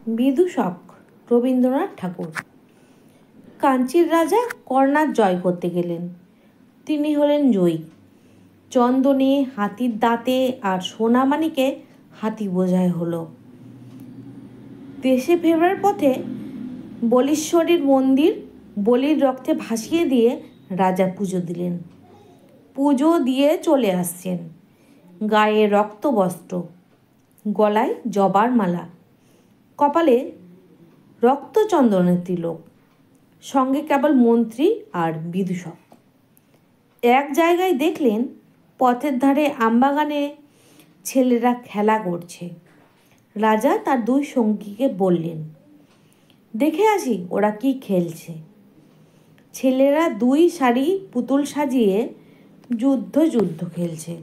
বিদূষক রবীন্দ্রনাথ ঠাকুর। কাঞ্চীর রাজা কর্ণার জয় করতে গেলেন। তিনি হলেন জয়ী। চন্দনে, হাতির দাঁতে আর সোনামানিকে হাতি বোঝাই হলো। দেশে ফেরার পথে বলীশ্বরীর মন্দির বলির রক্তে ভাসিয়ে দিয়ে রাজা পুজো দিলেন। পুজো দিয়ে চলে আসছেন, গায়ে রক্ত বস্ত্র, গলায় জবার মালা, কপালে রক্তচন্দনের তিলক, সঙ্গে কেবল মন্ত্রী আর বিদূষক। এক জায়গায় দেখলেন পথের ধারে আমবাগানে ছেলেরা খেলা করছে। রাজা তার দুই সঙ্গীকে বললেন, দেখে আসি ওরা কি খেলছে। ছেলেরা দুই সারি পুতুল সাজিয়ে যুদ্ধ খেলছে।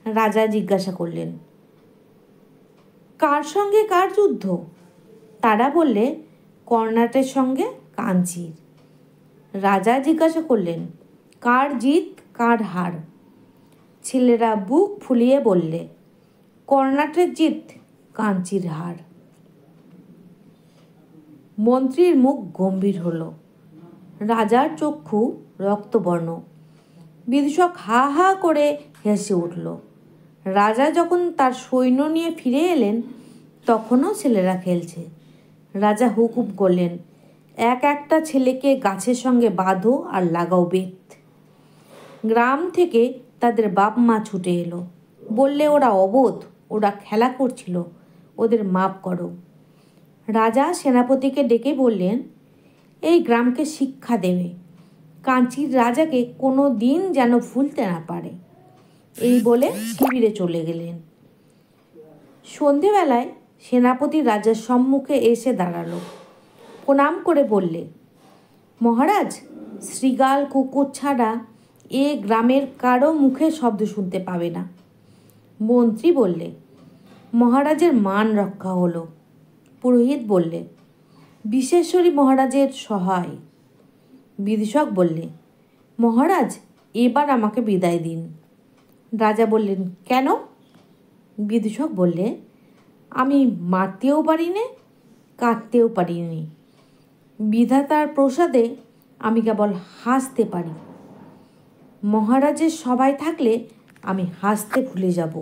রাজা জিজ্ঞাসা করলেন, কার সঙ্গে কার যুদ্ধ? তারা বললে, কর্ণাটের সঙ্গে কাঞ্চীর। রাজা জিজ্ঞাসা করলেন, কার জিত কার হার? ছেলেরা বুক ফুলিয়ে বললে, কর্ণাটের জিত কাঞ্চীর হার। মন্ত্রীর মুখ গম্ভীর হলো। রাজার চক্ষু রক্তবর্ণ। বিদূষক হা হা করে হেসে উঠল। রাজা যখন তার সৈন্য নিয়ে ফিরে এলেন তখনও ছেলেরা খেলছে। রাজা হুকুম করলেন, এক একটা ছেলেকে গাছের সঙ্গে বাঁধো আর লাগাও বেত। গ্রাম থেকে তাদের বাপ মা ছুটে এলো। বললে, ওরা অবোধ, ওরা খেলা করছিল, ওদের মাপ করো। রাজা সেনাপতিকে ডেকে বললেন, এই গ্রামকে শিক্ষা দেবে, কাঞ্চীর রাজাকে কোনো দিন যেন ভুলতে না পারে। এই বলে শিবিরে চলে গেলেন। সন্ধেবেলায় সেনাপতি রাজার সম্মুখে এসে দাঁড়ালো। প্রণাম করে বললে, মহারাজ, শৃগাল কুকুর ছাড়া এ গ্রামের কারো মুখে শব্দ শুনতে পাবে না। মন্ত্রী বললে, মহারাজের মান রক্ষা হলো। পুরোহিত বললে, বিশেশ্বরী মহারাজের সহায়। বিদূষক বললে, মহারাজ, এবার আমাকে বিদায় দিন। রাজা বললেন, কেন? বিদূষক বললে, আমি মারতেও পারি নে, কাটতেও পারিনি। বিধাতার প্রসাদে আমি কেবল হাসতে পারি। মহারাজের সভায় থাকলে আমি হাসতে ভুলে যাব।